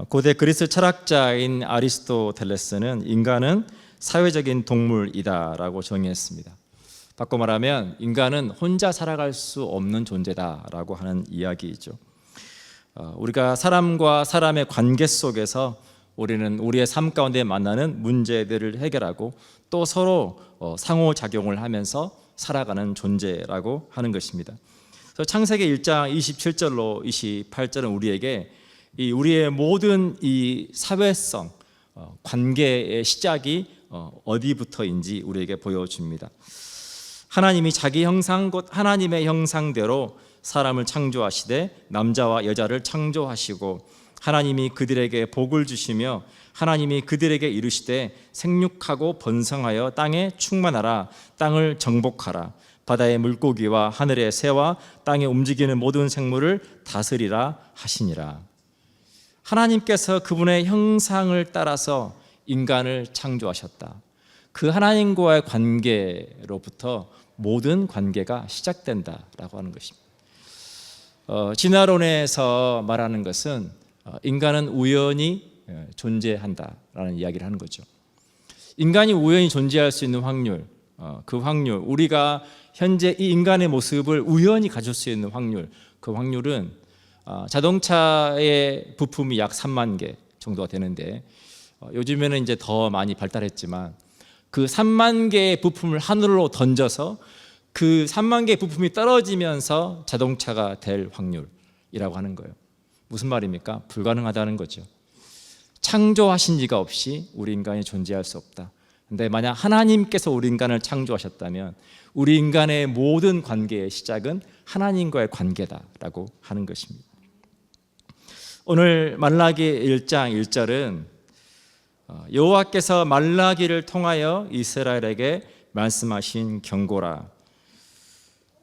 고대 그리스 철학자인 아리스토텔레스는 인간은 사회적인 동물이다라고 정의했습니다. 바꿔 말하면 인간은 혼자 살아갈 수 없는 존재다라고 하는 이야기이죠. 우리가 사람과 사람의 관계 속에서 우리는 우리의 삶 가운데 만나는 문제들을 해결하고 또 서로 상호작용을 하면서 살아가는 존재라고 하는 것입니다. 그래서 창세기 1장 27절로 28절은 우리에게 우리의 모든 이 사회성 관계의 시작이 어디부터인지 우리에게 보여줍니다. 하나님이 자기 형상 곧 하나님의 형상대로 사람을 창조하시되 남자와 여자를 창조하시고 하나님이 그들에게 복을 주시며 하나님이 그들에게 이르시되 생육하고 번성하여 땅에 충만하라 땅을 정복하라 바다의 물고기와 하늘의 새와 땅에 움직이는 모든 생물을 다스리라 하시니라. 하나님께서 그분의 형상을 따라서 인간을 창조하셨다. 그 하나님과의 관계로부터 모든 관계가 시작된다라고 하는 것입니다. 진화론에서 말하는 것은 인간은 우연히 존재한다라는 이야기를 하는 거죠. 인간이 우연히 존재할 수 있는 확률, 그 확률, 우리가 현재 이 인간의 모습을 우연히 가질 수 있는 확률, 그 확률은 자동차의 부품이 약 3만 개 정도가 되는데 요즘에는 이제 더 많이 발달했지만 그 3만 개의 부품을 하늘로 던져서 그 3만 개의 부품이 떨어지면서 자동차가 될 확률이라고 하는 거예요. 무슨 말입니까? 불가능하다는 거죠. 창조하신 이가 없이 우리 인간이 존재할 수 없다. 근데 만약 하나님께서 우리 인간을 창조하셨다면 우리 인간의 모든 관계의 시작은 하나님과의 관계다라고 하는 것입니다. 오늘 말라기 1장 1절은 여호와께서 말라기를 통하여 이스라엘에게 말씀하신 경고라.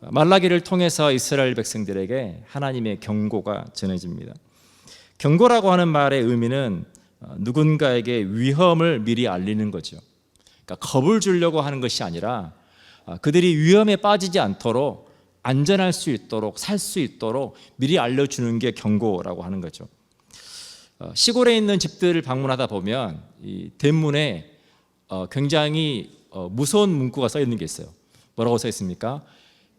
말라기를 통해서 이스라엘 백성들에게 하나님의 경고가 전해집니다. 경고라고 하는 말의 의미는 누군가에게 위험을 미리 알리는 거죠. 그러니까 겁을 주려고 하는 것이 아니라 그들이 위험에 빠지지 않도록 안전할 수 있도록 살 수 있도록 미리 알려주는 게 경고라고 하는 거죠. 시골에 있는 집들을 방문하다 보면 이 대문에 굉장히 무서운 문구가 써 있는 게 있어요. 뭐라고 써 있습니까?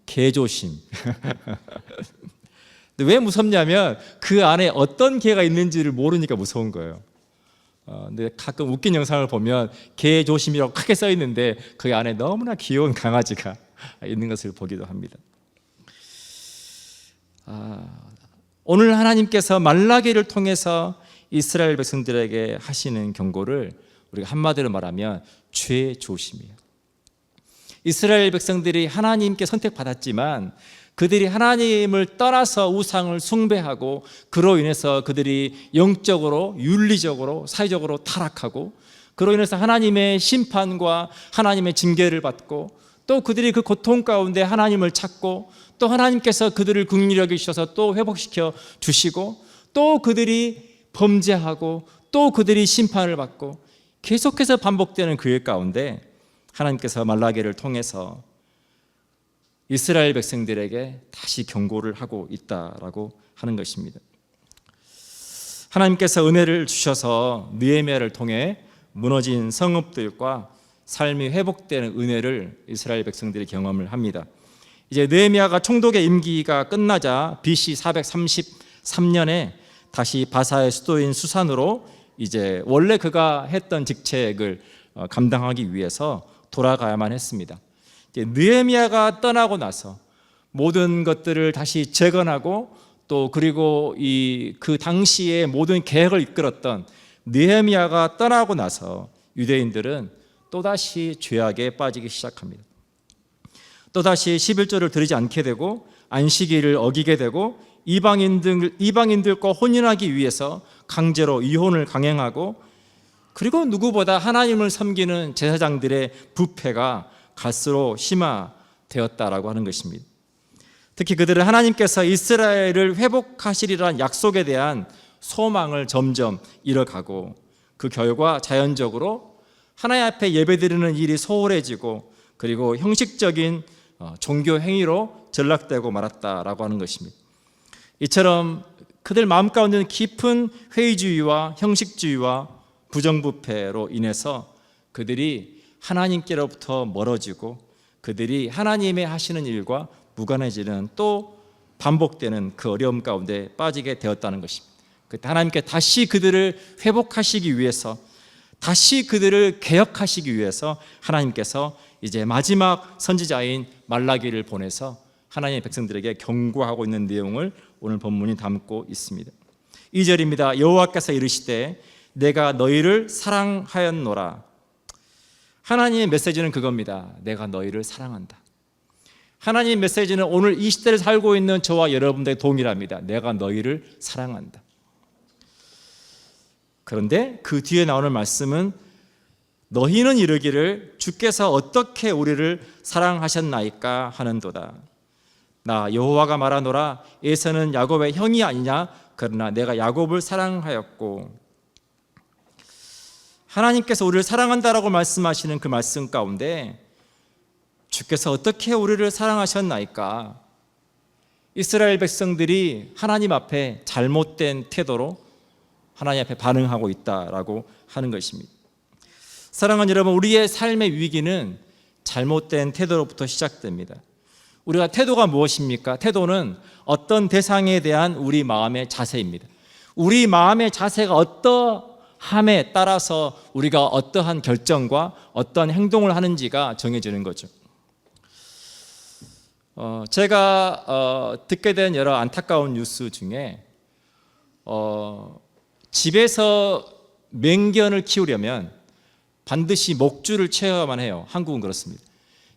개조심. 근데 왜 무섭냐면 그 안에 어떤 개가 있는지를 모르니까 무서운 거예요. 근데 가끔 웃긴 영상을 보면 개조심이라고 크게 써 있는데 그 안에 너무나 귀여운 강아지가 있는 것을 보기도 합니다. 오늘 하나님께서 말라기를 통해서 이스라엘 백성들에게 하시는 경고를 우리가 한마디로 말하면 죄 조심이에요. 이스라엘 백성들이 하나님께 선택받았지만 그들이 하나님을 떠나서 우상을 숭배하고 그로 인해서 그들이 영적으로 윤리적으로 사회적으로 타락하고 그로 인해서 하나님의 심판과 하나님의 징계를 받고 또 그들이 그 고통 가운데 하나님을 찾고 또 하나님께서 그들을 긍휼히 여기셔서 또 회복시켜 주시고 또 그들이 범죄하고 또 그들이 심판을 받고 계속해서 반복되는 그 일 가운데 하나님께서 말라기를 통해서 이스라엘 백성들에게 다시 경고를 하고 있다라고 하는 것입니다. 하나님께서 은혜를 주셔서 느헤미야를 통해 무너진 성읍들과 삶이 회복되는 은혜를 이스라엘 백성들이 경험을 합니다. 이제 느헤미야가 총독의 임기가 끝나자 BC 433년에 다시 바사의 수도인 수산으로 이제 원래 그가 했던 직책을 감당하기 위해서 돌아가야만 했습니다. 이제 느헤미야가 떠나고 나서 모든 것들을 다시 재건하고 또 그리고 그 당시에 모든 계획을 이끌었던 느헤미야가 떠나고 나서 유대인들은 또다시 죄악에 빠지기 시작합니다. 또다시 11조를 드리지 않게 되고 안식일을 어기게 되고 이방인들과 혼인하기 위해서 강제로 이혼을 강행하고 그리고 누구보다 하나님을 섬기는 제사장들의 부패가 갈수록 심화되었다라고 하는 것입니다. 특히 그들은 하나님께서 이스라엘을 회복하시리라는 약속에 대한 소망을 점점 잃어가고 그 결과 자연적으로 하나님 앞에 예배드리는 일이 소홀해지고 그리고 형식적인 종교 행위로 전락되고 말았다라고 하는 것입니다. 이처럼 그들 마음 가운데는 깊은 회의주의와 형식주의와 부정부패로 인해서 그들이 하나님께로부터 멀어지고 그들이 하나님의 하시는 일과 무관해지는 또 반복되는 그 어려움 가운데 빠지게 되었다는 것입니다. 그때 하나님께 다시 그들을 회복하시기 위해서, 다시 그들을 개혁하시기 위해서 하나님께서 이제 마지막 선지자인 말라기를 보내서 하나님의 백성들에게 경고하고 있는 내용을 오늘 본문이 담고 있습니다. 2절입니다. 여호와께서 이르시되 내가 너희를 사랑하였노라. 하나님의 메시지는 그겁니다. 내가 너희를 사랑한다. 하나님의 메시지는 오늘 이 시대를 살고 있는 저와 여러분들의 동일합니다. 내가 너희를 사랑한다. 그런데 그 뒤에 나오는 말씀은 너희는 이르기를 주께서 어떻게 우리를 사랑하셨나이까 하는도다. 나 여호와가 말하노라. 에서는 야곱의 형이 아니냐? 그러나 내가 야곱을 사랑하였고. 하나님께서 우리를 사랑한다라고 말씀하시는 그 말씀 가운데 주께서 어떻게 우리를 사랑하셨나이까? 이스라엘 백성들이 하나님 앞에 잘못된 태도로 하나님 앞에 반응하고 있다라고 하는 것입니다. 사랑하는 여러분, 우리의 삶의 위기는 잘못된 태도로부터 시작됩니다. 우리가 태도가 무엇입니까? 태도는 어떤 대상에 대한 우리 마음의 자세입니다. 우리 마음의 자세가 어떠함에 따라서 우리가 어떠한 결정과 어떤 행동을 하는지가 정해지는 거죠. 제가 듣게 된 여러 안타까운 뉴스 중에 집에서 맹견을 키우려면 반드시 목줄을 채워야만 해요. 한국은 그렇습니다.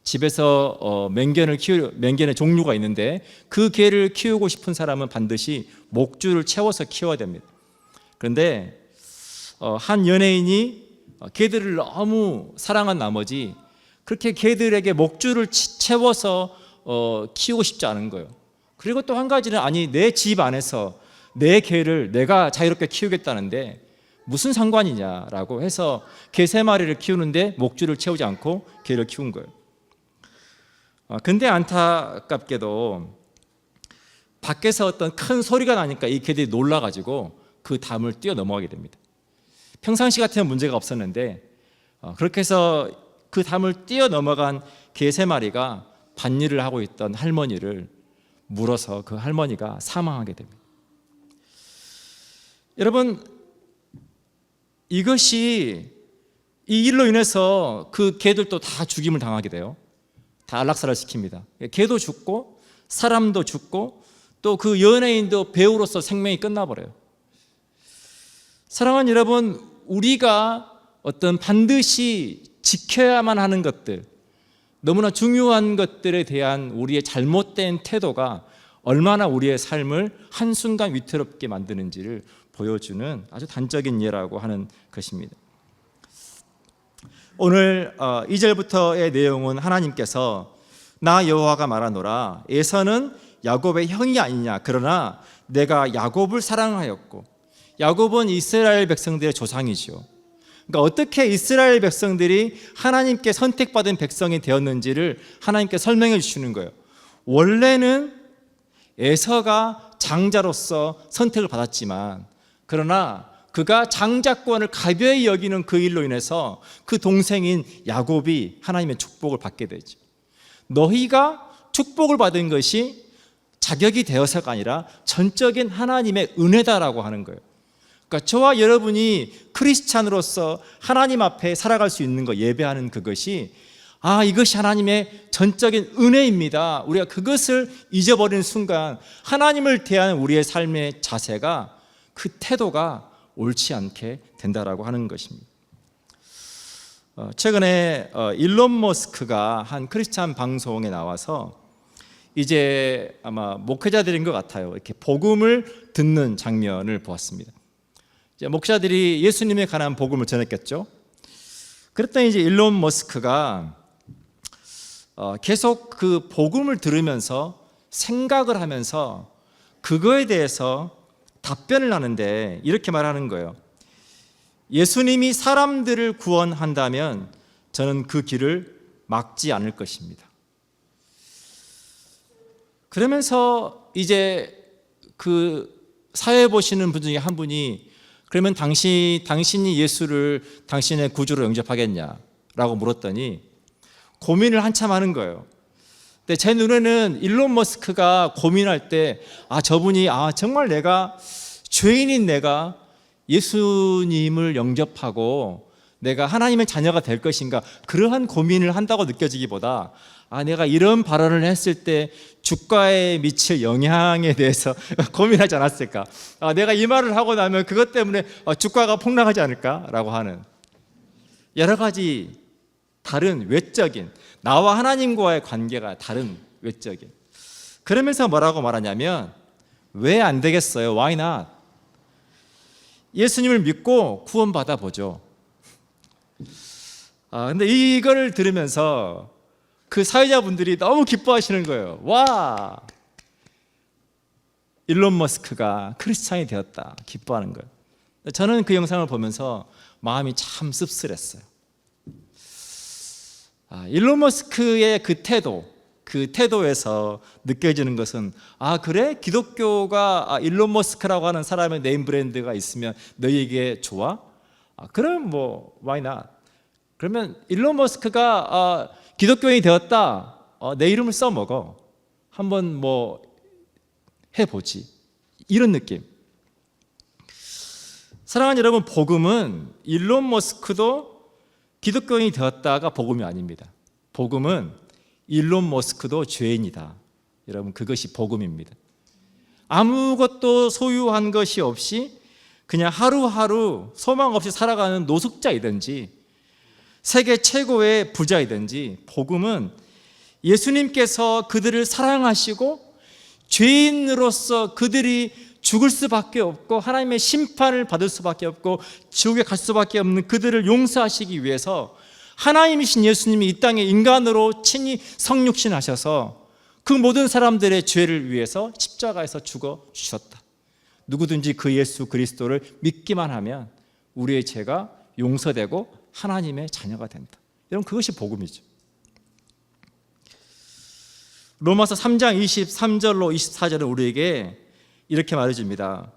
집에서 맹견의 종류가 있는데 그 개를 키우고 싶은 사람은 반드시 목줄을 채워서 키워야 됩니다. 그런데 한 연예인이 개들을 너무 사랑한 나머지 그렇게 개들에게 목줄을 채워서 키우고 싶지 않은 거예요. 그리고 또 한 가지는 아니 내 집 안에서 내 개를 내가 자유롭게 키우겠다는데 무슨 상관이냐라고 해서 개 3마리를 키우는데 목줄을 채우지 않고 개를 키운 거예요. 근데 안타깝게도 밖에서 어떤 큰 소리가 나니까 이 개들이 놀라가지고 그 담을 뛰어넘어가게 됩니다. 평상시 같으면 문제가 없었는데 그렇게 해서 그 담을 뛰어넘어간 개 3마리가 밭일을 하고 있던 할머니를 물어서 그 할머니가 사망하게 됩니다. 여러분, 이것이 이 일로 인해서 그 개들도 다 죽임을 당하게 돼요. 다 안락사를 시킵니다. 개도 죽고 사람도 죽고 또 그 연예인도 배우로서 생명이 끝나버려요. 사랑하는 여러분, 우리가 어떤 반드시 지켜야만 하는 것들, 너무나 중요한 것들에 대한 우리의 잘못된 태도가 얼마나 우리의 삶을 한순간 위태롭게 만드는지를 보여주는 아주 단적인 예라고 하는 것입니다. 오늘 2절부터의 내용은 하나님께서 나 여호와가 말하노라. 에서는 야곱의 형이 아니냐? 그러나 내가 야곱을 사랑하였고. 야곱은 이스라엘 백성들의 조상이죠. 그러니까 어떻게 이스라엘 백성들이 하나님께 선택받은 백성이 되었는지를 하나님께 설명해 주시는 거예요. 원래는 에서가 장자로서 선택을 받았지만 그러나 그가 장자권을 가벼이 여기는 그 일로 인해서 그 동생인 야곱이 하나님의 축복을 받게 되죠. 너희가 축복을 받은 것이 자격이 되어서가 아니라 전적인 하나님의 은혜다라고 하는 거예요. 그러니까 저와 여러분이 크리스찬으로서 하나님 앞에 살아갈 수 있는 것, 예배하는 그것이 이것이 하나님의 전적인 은혜입니다. 우리가 그것을 잊어버리는 순간 하나님을 대하는 우리의 삶의 자세가, 그 태도가 옳지 않게 된다라고 하는 것입니다. 최근에 일론 머스크가 한 크리스찬 방송에 나와서 이제 아마 목회자들인 것 같아요. 이렇게 복음을 듣는 장면을 보았습니다. 이제 목사들이 예수님에 관한 복음을 전했겠죠. 그랬더니 이제 일론 머스크가 계속 그 복음을 들으면서 생각을 하면서 그거에 대해서 답변을 하는데 이렇게 말하는 거예요. 예수님이 사람들을 구원한다면 저는 그 길을 막지 않을 것입니다. 그러면서 이제 그 사회 보시는 분 중에 한 분이 그러면 당신이 예수를 당신의 구주로 영접하겠냐라고 물었더니 고민을 한참 하는 거예요. 근데 제 눈에는 일론 머스크가 고민할 때 저분이 정말 죄인인 내가 예수님을 영접하고 내가 하나님의 자녀가 될 것인가, 그러한 고민을 한다고 느껴지기보다 내가 이런 발언을 했을 때 주가에 미칠 영향에 대해서 고민하지 않았을까, 내가 이 말을 하고 나면 그것 때문에 주가가 폭락하지 않을까라고 하는 여러 가지 다른 외적인, 나와 하나님과의 관계가 다른 외적인, 그러면서 뭐라고 말하냐면 왜 안 되겠어요? Why not? 예수님을 믿고 구원받아 보죠. 근데 이걸 들으면서 그 사회자분들이 너무 기뻐하시는 거예요. 와, 일론 머스크가 크리스찬이 되었다, 기뻐하는 거예요. 저는 그 영상을 보면서 마음이 참 씁쓸했어요. 일론 머스크의 그 태도에서 느껴지는 것은 그래? 기독교가 일론 머스크라고 하는 사람의 네임 브랜드가 있으면 너희에게 좋아? 그럼 why not? 그러면 일론 머스크가 기독교인이 되었다, 내 이름을 써먹어, 한번 해보지, 이런 느낌. 사랑하는 여러분, 복음은 일론 머스크도 기독교인이 되었다가 복음이 아닙니다. 복음은 일론 머스크도 죄인이다, 여러분, 그것이 복음입니다. 아무것도 소유한 것이 없이 그냥 하루하루 소망 없이 살아가는 노숙자이든지 세계 최고의 부자이든지, 복음은 예수님께서 그들을 사랑하시고 죄인으로서 그들이 죽을 수밖에 없고 하나님의 심판을 받을 수밖에 없고 지옥에 갈 수밖에 없는 그들을 용서하시기 위해서 하나님이신 예수님이 이 땅에 인간으로 친히 성육신하셔서 그 모든 사람들의 죄를 위해서 십자가에서 죽어 주셨다. 누구든지 그 예수 그리스도를 믿기만 하면 우리의 죄가 용서되고 하나님의 자녀가 된다. 여러분, 그것이 복음이죠. 로마서 3장 23절로 24절은 우리에게 이렇게 말해줍니다.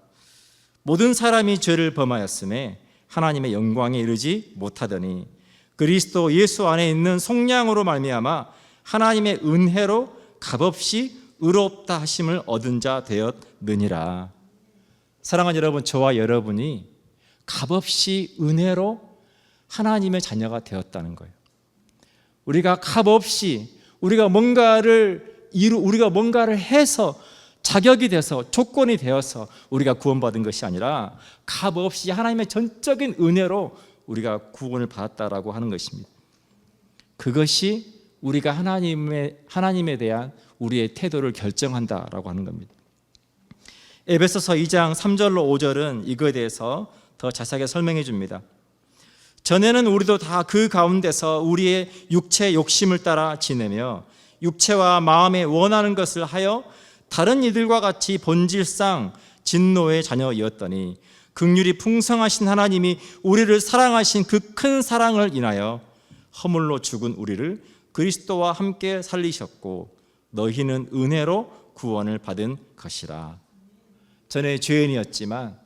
모든 사람이 죄를 범하였음에 하나님의 영광에 이르지 못하더니 그리스도 예수 안에 있는 속량으로 말미암아 하나님의 은혜로 값없이 의롭다 하심을 얻은 자 되었느니라. 사랑하는 여러분, 저와 여러분이 값없이 은혜로 하나님의 자녀가 되었다는 거예요. 우리가 값없이 우리가 뭔가를 해서 자격이 돼서 조건이 되어서 우리가 구원받은 것이 아니라 값없이 하나님의 전적인 은혜로 우리가 구원을 받았다라고 하는 것입니다. 그것이 우리가 하나님에 대한 우리의 태도를 결정한다라고 하는 겁니다. 에베소서 2장 3절로 5절은 이거에 대해서 더 자세하게 설명해 줍니다. 전에는 우리도 다 그 가운데서 우리의 육체 욕심을 따라 지내며 육체와 마음에 원하는 것을 하여 다른 이들과 같이 본질상 진노의 자녀이었더니 긍휼이 풍성하신 하나님이 우리를 사랑하신 그 큰 사랑을 인하여 허물로 죽은 우리를 그리스도와 함께 살리셨고 너희는 은혜로 구원을 받은 것이라. 전에 죄인이었지만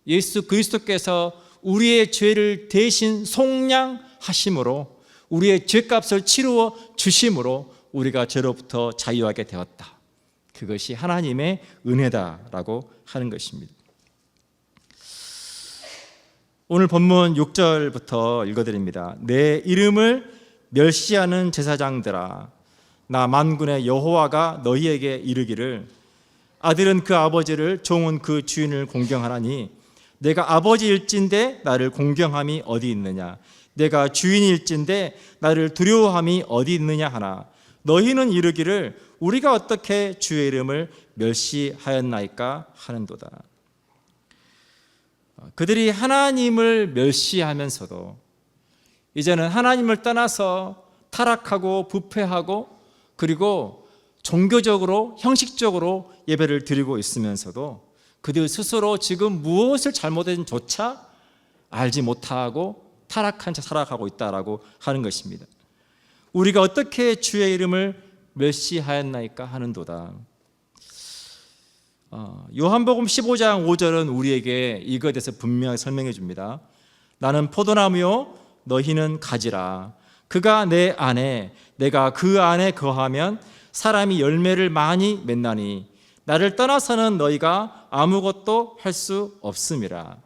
예수 그리스도께서 우리의 죄를 대신 속량하심으로 우리의 죄값을 치루어 주심으로 우리가 죄로부터 자유하게 되었다. 그것이 하나님의 은혜다라고 하는 것입니다. 오늘 본문 6절부터 읽어드립니다. 내 이름을 멸시하는 제사장들아, 나 만군의 여호와가 너희에게 이르기를 아들은 그 아버지를, 종은 그 주인을 공경하나니 내가 아버지일진데 나를 공경함이 어디 있느냐, 내가 주인일진데 나를 두려워함이 어디 있느냐 하나 너희는 이르기를 우리가 어떻게 주의 이름을 멸시하였나이까 하는도다. 그들이 하나님을 멸시하면서도 이제는 하나님을 떠나서 타락하고 부패하고 그리고 종교적으로 형식적으로 예배를 드리고 있으면서도 그들 스스로 지금 무엇을 잘못했는지조차 알지 못하고 타락한 채 살아가고 있다라고 하는 것입니다. 우리가 어떻게 주의 이름을 멸시하였나이까 하는도다. 요한복음 15장 5절은 우리에게 이거에 대해서 분명히 설명해 줍니다. 나는 포도나무요 너희는 가지라. 그가 내 안에 내가 그 안에 거하면 사람이 열매를 많이 맺나니 나를 떠나서는 너희가 아무것도 할 수 없음이라.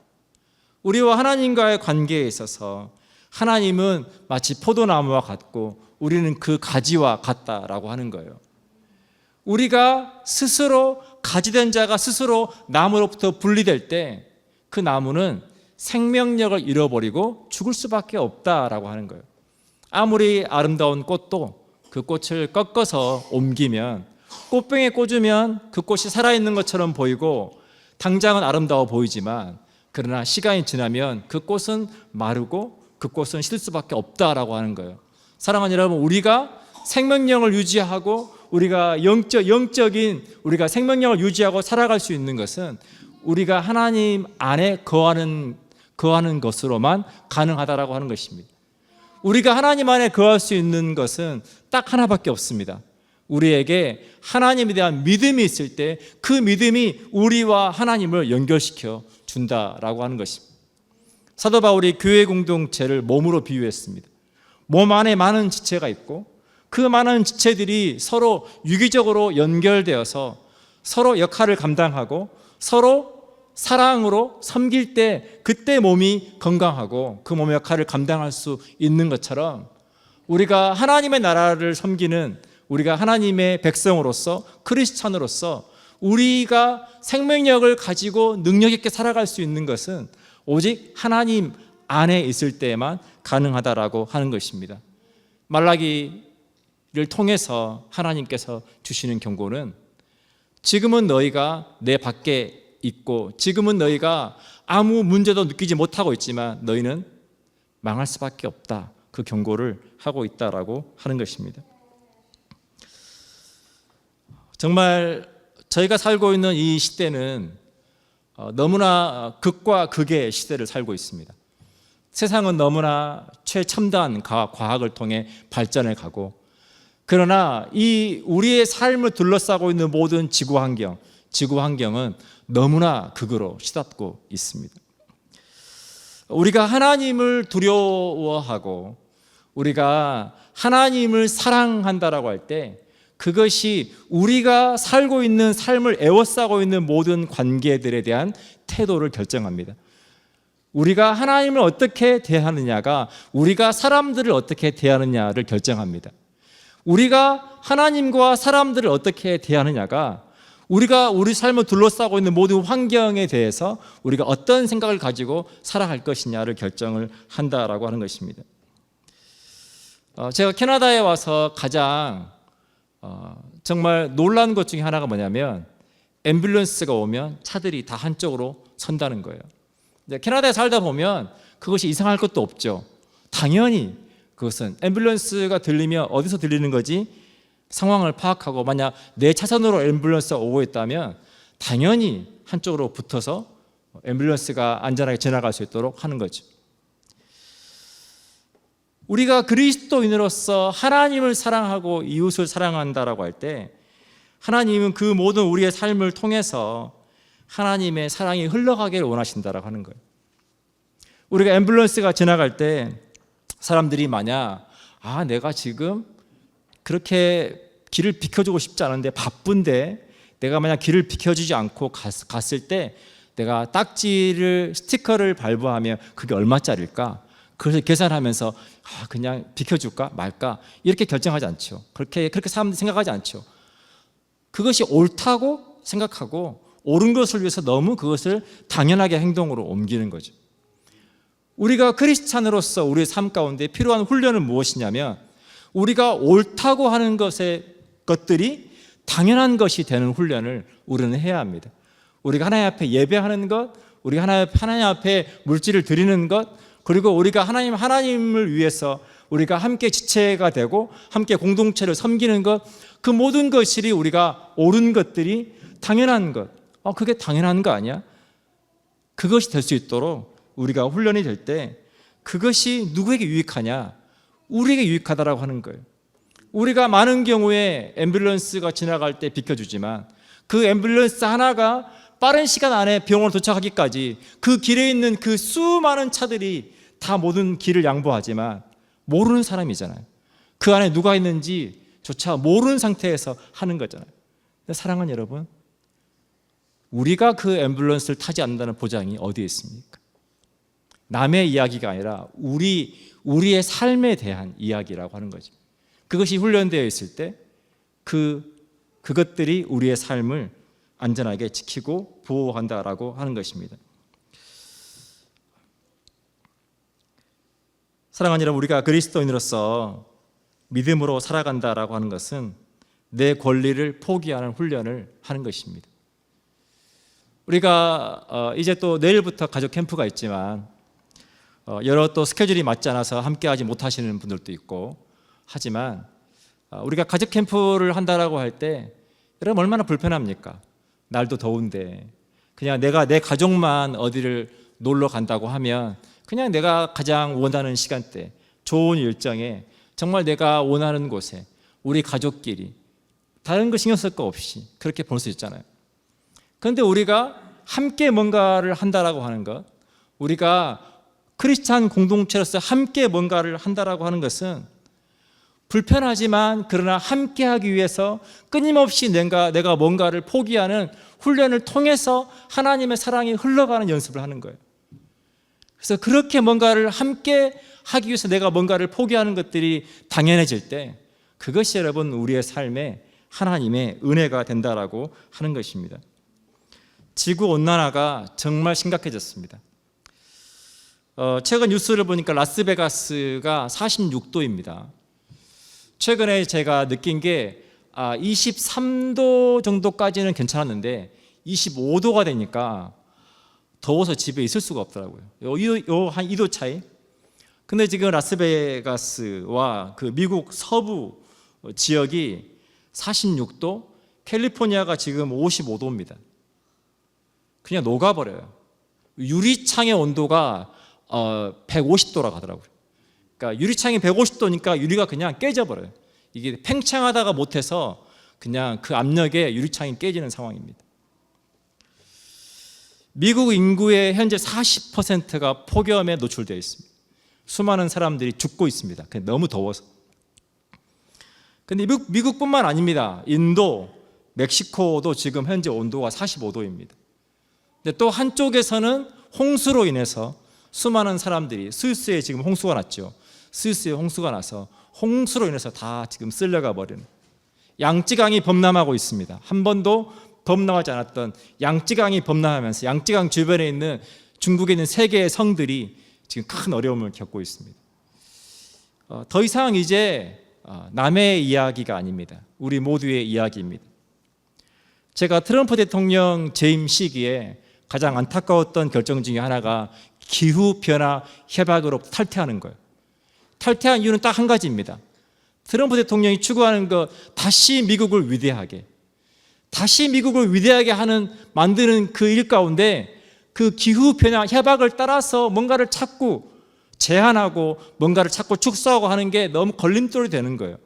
우리와 하나님과의 관계에 있어서 하나님은 마치 포도나무와 같고 우리는 그 가지와 같다라고 하는 거예요. 우리가 스스로 가지된 자가 스스로 나무로부터 분리될 때 그 나무는 생명력을 잃어버리고 죽을 수밖에 없다라고 하는 거예요. 아무리 아름다운 꽃도 그 꽃을 꺾어서 옮기면 꽃병에 꽂으면 그 꽃이 살아있는 것처럼 보이고 당장은 아름다워 보이지만 그러나 시간이 지나면 그 꽃은 마르고 그 꽃은 시들 수밖에 없다라고 하는 거예요. 사랑하는 여러분, 우리가 생명력을 유지하고 우리가 영적인 우리가 생명력을 유지하고 살아갈 수 있는 것은 우리가 하나님 안에 거하는 것으로만 가능하다라고 하는 것입니다. 우리가 하나님 안에 거할 수 있는 것은 딱 하나밖에 없습니다. 우리에게 하나님에 대한 믿음이 있을 때 그 믿음이 우리와 하나님을 연결시켜 준다라고 하는 것입니다. 사도 바울이 교회 공동체를 몸으로 비유했습니다. 몸 안에 많은 지체가 있고 그 많은 지체들이 서로 유기적으로 연결되어서 서로 역할을 감당하고 서로 사랑으로 섬길 때 그때 몸이 건강하고 그 몸의 역할을 감당할 수 있는 것처럼 우리가 하나님의 나라를 섬기는 우리가 하나님의 백성으로서 크리스찬으로서 우리가 생명력을 가지고 능력 있게 살아갈 수 있는 것은 오직 하나님 안에 있을 때에만 가능하다라고 하는 것입니다. 말라기를 통해서 하나님께서 주시는 경고는 지금은 너희가 내 밖에 있고 지금은 너희가 아무 문제도 느끼지 못하고 있지만 너희는 망할 수밖에 없다. 그 경고를 하고 있다라고 하는 것입니다. 정말 저희가 살고 있는 이 시대는 너무나 극과 극의 시대를 살고 있습니다. 세상은 너무나 최첨단 과학을 통해 발전해 가고 그러나 이 우리의 삶을 둘러싸고 있는 모든 지구 환경은 너무나 극으로 시답고 있습니다. 우리가 하나님을 두려워하고 우리가 하나님을 사랑한다라고 할 때 그것이 우리가 살고 있는 삶을 에워싸고 있는 모든 관계들에 대한 태도를 결정합니다. 우리가 하나님을 어떻게 대하느냐가 우리가 사람들을 어떻게 대하느냐를 결정합니다. 우리가 하나님과 사람들을 어떻게 대하느냐가 우리가 우리 삶을 둘러싸고 있는 모든 환경에 대해서 우리가 어떤 생각을 가지고 살아갈 것이냐를 결정을 한다라고 하는 것입니다. 제가 캐나다에 와서 가장 정말 놀라운 것 중에 하나가 뭐냐면 앰뷸런스가 오면 차들이 다 한쪽으로 선다는 거예요. 캐나다에 살다 보면 그것이 이상할 것도 없죠. 당연히 그것은 앰뷸런스가 들리면 어디서 들리는 거지? 상황을 파악하고 만약 내 차선으로 앰뷸런스가 오고 있다면 당연히 한쪽으로 붙어서 앰뷸런스가 안전하게 지나갈 수 있도록 하는 거죠. 우리가 그리스도인으로서 하나님을 사랑하고 이웃을 사랑한다라고 할 때 하나님은 그 모든 우리의 삶을 통해서 하나님의 사랑이 흘러가기를 원하신다라고 하는 거예요. 우리가 앰뷸런스가 지나갈 때 사람들이 만약 내가 지금 그렇게 길을 비켜주고 싶지 않은데 바쁜데 내가 만약 길을 비켜주지 않고 갔을 때 내가 스티커를 발부하면 그게 얼마짜리일까? 그래서 계산하면서 그냥 비켜줄까 말까 이렇게 결정하지 않죠. 그렇게 사람들이 생각하지 않죠. 그것이 옳다고 생각하고 옳은 것을 위해서 너무 그것을 당연하게 행동으로 옮기는 거죠. 우리가 크리스찬으로서 우리의 삶 가운데 필요한 훈련은 무엇이냐면 우리가 옳다고 하는 것들이 당연한 것이 되는 훈련을 우리는 해야 합니다. 우리가 하나님 앞에 예배하는 것, 우리가 하나님 앞에 물질을 드리는 것, 그리고 우리가 하나님을 위해서 우리가 함께 지체가 되고 함께 공동체를 섬기는 것, 그 모든 것이 우리가 옳은 것들이 당연한 것, 그게 당연한 거 아니야? 그것이 될 수 있도록 우리가 훈련이 될 때 그것이 누구에게 유익하냐? 우리에게 유익하다라고 하는 거예요. 우리가 많은 경우에 앰뷸런스가 지나갈 때 비켜주지만 그 앰뷸런스 하나가 빠른 시간 안에 병원에 도착하기까지 그 길에 있는 그 수많은 차들이 다 모든 길을 양보하지만 모르는 사람이잖아요. 그 안에 누가 있는지조차 모르는 상태에서 하는 거잖아요. 근데 사랑하는 여러분, 우리가 그 앰뷸런스를 타지 않는다는 보장이 어디에 있습니까? 남의 이야기가 아니라 우리의 삶에 대한 이야기라고 하는 거죠. 그것이 훈련되어 있을 때 그것들이 우리의 삶을 안전하게 지키고 보호한다라고 하는 것입니다. 사랑하는 여러분, 우리가 그리스도인으로서 믿음으로 살아간다라고 하는 것은 내 권리를 포기하는 훈련을 하는 것입니다. 우리가 이제 또 내일부터 가족 캠프가 있지만 여러 또 스케줄이 맞지 않아서 함께하지 못하시는 분들도 있고 하지만 우리가 가족 캠프를 한다라고 할 때 여러분 얼마나 불편합니까? 날도 더운데 그냥 내가 내 가족만 어디를 놀러 간다고 하면 그냥 내가 가장 원하는 시간대, 좋은 일정에 정말 내가 원하는 곳에 우리 가족끼리 다른 거 신경 쓸 거 없이 그렇게 볼 수 있잖아요. 그런데 우리가 함께 뭔가를 한다라고 하는 것, 우리가 크리스찬 공동체로서 함께 뭔가를 한다라고 하는 것은 불편하지만 그러나 함께하기 위해서 끊임없이 내가 뭔가를 포기하는 훈련을 통해서 하나님의 사랑이 흘러가는 연습을 하는 거예요. 그래서 그렇게 뭔가를 함께 하기 위해서 내가 뭔가를 포기하는 것들이 당연해질 때 그것이 여러분 우리의 삶에 하나님의 은혜가 된다라고 하는 것입니다. 지구온난화가 정말 심각해졌습니다. 최근 뉴스를 보니까 라스베가스가 46도입니다. 최근에 제가 느낀 게 23도 정도까지는 괜찮았는데 25도가 되니까 더워서 집에 있을 수가 없더라고요. 한 2도 차이. 근데 지금 라스베가스와 그 미국 서부 지역이 46도, 캘리포니아가 지금 55도입니다. 그냥 녹아버려요. 유리창의 온도가 150도라고 하더라고요. 그러니까 유리창이 150도니까 유리가 그냥 깨져버려요. 이게 팽창하다가 못해서 그냥 그 압력에 유리창이 깨지는 상황입니다. 미국 인구의 현재 40%가 폭염에 노출되어 있습니다. 수많은 사람들이 죽고 있습니다. 너무 더워서. 그런데 미국뿐만 아닙니다. 인도, 멕시코도 지금 현재 온도가 45도입니다. 근데 또 한쪽에서는 홍수로 인해서 수많은 사람들이 스위스에 지금 홍수가 났죠. 스위스에 홍수가 나서 홍수로 인해서 다 지금 쓸려가 버리는 양쯔강이 범람하고 있습니다. 한 번도 범람하지 않았던 양쯔강이 범람하면서 양쯔강 주변에 있는 중국에 있는 세 개의 성들이 지금 큰 어려움을 겪고 있습니다. 더 이상 이제 남의 이야기가 아닙니다. 우리 모두의 이야기입니다. 제가 트럼프 대통령 재임 시기에 가장 안타까웠던 결정 중에 하나가 기후변화 협약으로 탈퇴하는 거예요. 탈퇴한 이유는 딱 한 가지입니다. 트럼프 대통령이 추구하는 것, 다시 미국을 위대하게 만드는 그 일 가운데 그 기후변화 협약을 따라서 뭔가를 찾고 제한하고 뭔가를 찾고 축소하고 하는 게 너무 걸림돌이 되는 거예요.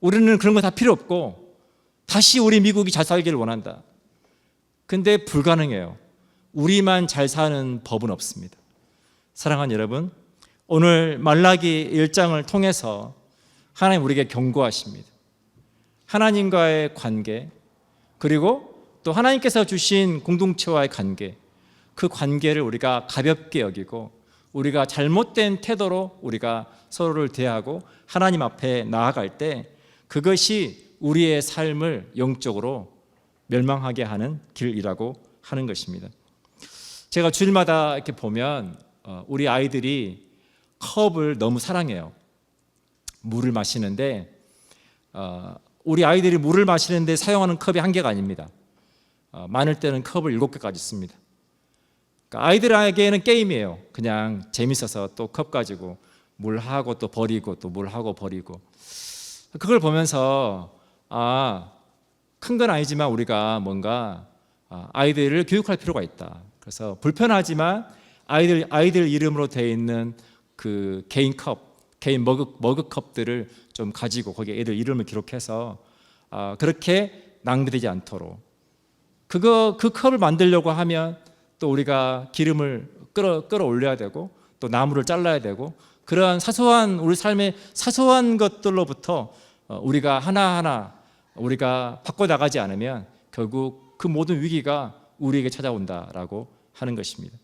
우리는 그런 거 다 필요 없고 다시 우리 미국이 잘 살기를 원한다. 근데 불가능해요. 우리만 잘 사는 법은 없습니다. 사랑하는 여러분, 오늘 말라기 1장을 통해서 하나님 우리에게 경고하십니다. 하나님과의 관계, 그리고 또 하나님께서 주신 공동체와의 관계, 그 관계를 우리가 가볍게 여기고 우리가 잘못된 태도로 우리가 서로를 대하고 하나님 앞에 나아갈 때 그것이 우리의 삶을 영적으로 멸망하게 하는 길이라고 하는 것입니다. 제가 주일마다 이렇게 보면 우리 아이들이 컵을 너무 사랑해요. 물을 마시는데 우리 아이들이 물을 마시는데 사용하는 컵이 한 개가 아닙니다. 많을 때는 컵을 7개까지 씁니다. 그러니까 아이들에게는 게임이에요. 그냥 재밌어서 또 컵 가지고 물하고 또 버리고 또 물하고 버리고. 그걸 보면서 큰 건 아니지만 우리가 뭔가 아이들을 교육할 필요가 있다. 그래서 불편하지만 아이들 이름으로 되어 있는 그 개인 머그컵들을 좀 가지고 거기에 애들 이름을 기록해서 그렇게 낭비되지 않도록 그 컵을 만들려고 하면 또 우리가 기름을 끌어올려야 되고 또 나무를 잘라야 되고 그러한 사소한 우리 삶의 사소한 것들로부터 우리가 하나하나 우리가 바꿔나가지 않으면 결국 그 모든 위기가 우리에게 찾아온다라고 하는 것입니다.